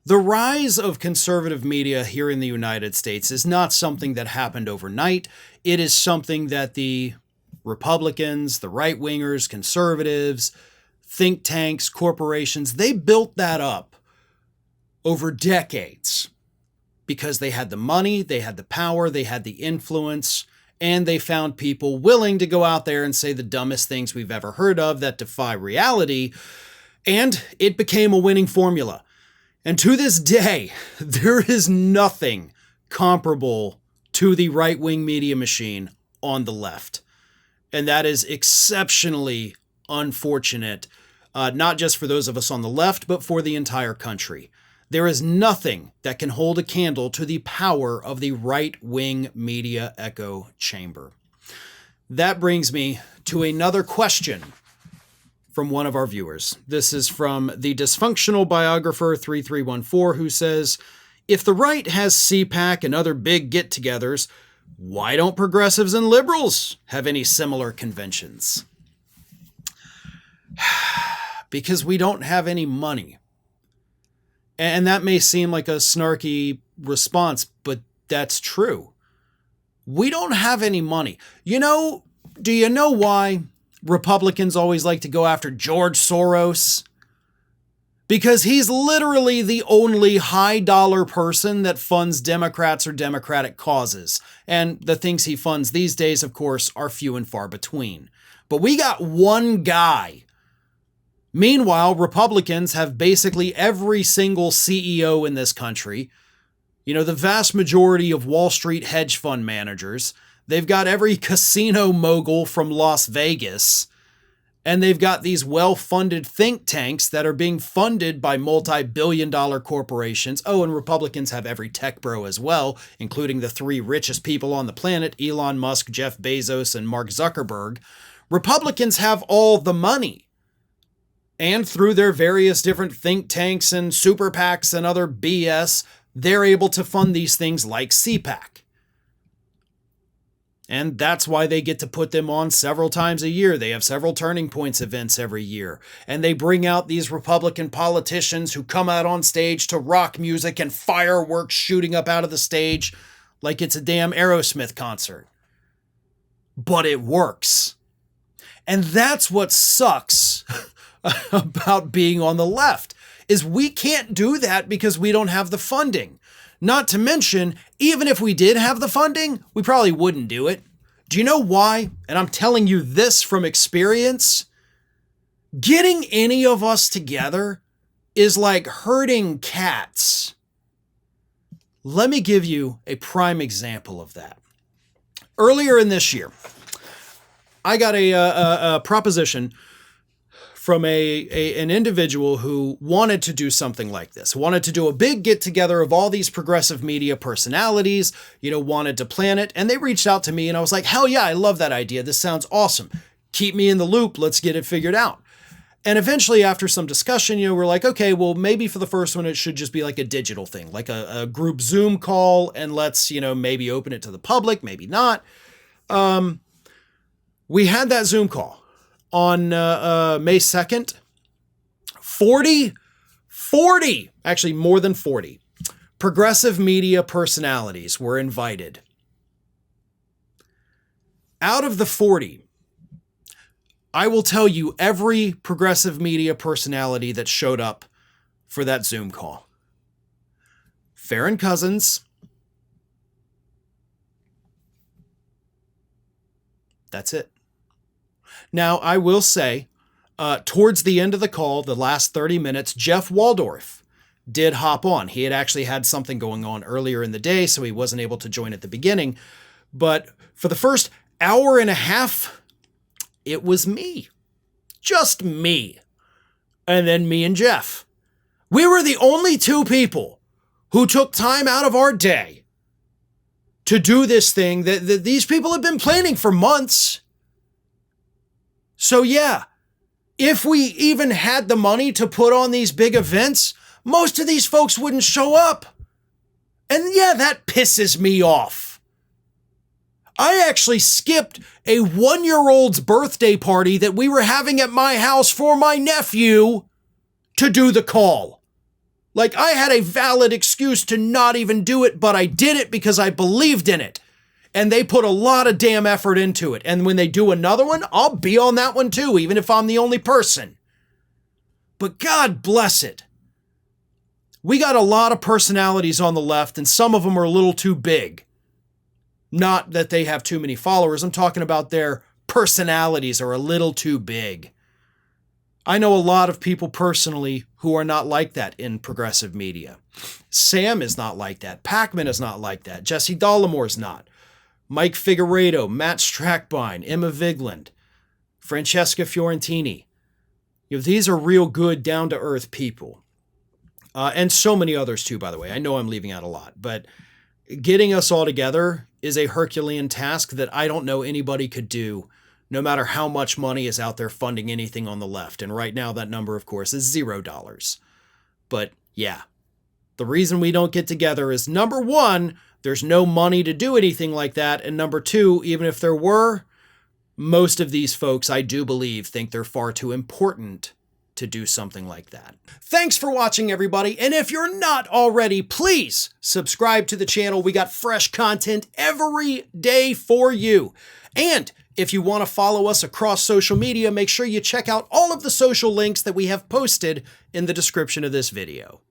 The rise of conservative media here in the United States is not something that happened overnight. It is something that the Republicans, the right-wingers, conservatives, think tanks, corporations, they built that up over decades because they had the money, they had the power, they had the influence, and they found people willing to go out there and say the dumbest things we've ever heard of that defy reality, and it became a winning formula. And to this day, there is nothing comparable to the right-wing media machine on the left. And that is exceptionally unfortunate, not just for those of us on the left, but for the entire country. There is nothing that can hold a candle to the power of the right-wing media echo chamber. That brings me to another question from one of our viewers. This is from the Dysfunctional Biographer 3314, who says, if the right has CPAC and other big get-togethers, why don't progressives and liberals have any similar conventions? Because we don't have any money. And that may seem like a snarky response, but that's true. We don't have any money. Do you know why Republicans always like to go after George Soros? Because he's literally the only high dollar person that funds Democrats or Democratic causes. And the things he funds these days, of course, are few and far between. But we got one guy. Meanwhile, Republicans have basically every single CEO in this country. The vast majority of Wall Street hedge fund managers. They've got every casino mogul from Las Vegas. And they've got these well-funded think tanks that are being funded by multi-billion-dollar corporations. Oh, and Republicans have every tech bro as well, including the three richest people on the planet, Elon Musk, Jeff Bezos, and Mark Zuckerberg. Republicans have all the money. And through their various different think tanks and super PACs and other BS, they're able to fund these things like CPAC. And that's why they get to put them on several times a year. They have several Turning Points events every year. And they bring out these Republican politicians who come out on stage to rock music and fireworks shooting up out of the stage like it's a damn Aerosmith concert. But it works. And that's what sucks about being on the left, is we can't do that because we don't have the funding. Not to mention, even if we did have the funding, we probably wouldn't do it. Do you know why? And I'm telling you this from experience. Getting any of us together is like herding cats. Let me give you a prime example of that. Earlier in this year, I got a proposition from an individual who wanted to do something like this, wanted to do a big get together of all these progressive media personalities, wanted to plan it. And they reached out to me and I was like, hell yeah, I love that idea. This sounds awesome. Keep me in the loop. Let's get it figured out. And eventually after some discussion, we're like, okay, well, maybe for the first one, it should just be like a digital thing, like a group Zoom call. And let's, maybe open it to the public, maybe not. We had that Zoom call on May 2nd, 40, actually more than 40, progressive media personalities were invited. Out of the 40, I will tell you every progressive media personality that showed up for that Zoom call. Farron Cousins. That's it. Now, I will say, towards the end of the call, the last 30 minutes, Jeff Waldorf did hop on. He had actually had something going on earlier in the day, so he wasn't able to join at the beginning. But for the first hour and a half, it was me. Just me. And then me and Jeff. We were the only two people who took time out of our day to do this thing that these people have been planning for months. So yeah, if we even had the money to put on these big events, most of these folks wouldn't show up. And yeah, that pisses me off. I actually skipped a 1-year-old's birthday party that we were having at my house for my nephew to do the call. Like, I had a valid excuse to not even do it, but I did it because I believed in it. And they put a lot of damn effort into it. And when they do another one, I'll be on that one too, even if I'm the only person. But God bless it. We got a lot of personalities on the left, and some of them are a little too big. Not that they have too many followers. I'm talking about their personalities are a little too big. I know a lot of people personally who are not like that in progressive media. Sam is not like that. Pac-Man is not like that. Jesse Dollamore's not. Mike Figueredo, Matt Strackbine, Emma Vigeland, Francesca Fiorentini. These are real good, down-to-earth people. And so many others too, by the way. I know I'm leaving out a lot, but getting us all together is a Herculean task that I don't know anybody could do, no matter how much money is out there funding anything on the left. And right now that number, of course, is $0. But yeah, the reason we don't get together is, number one, there's no money to do anything like that. And number two, even if there were, most of these folks, I do believe, think they're far too important to do something like that. Thanks for watching, everybody. And if you're not already, please subscribe to the channel. We got fresh content every day for you. And if you want to follow us across social media, make sure you check out all of the social links that we have posted in the description of this video.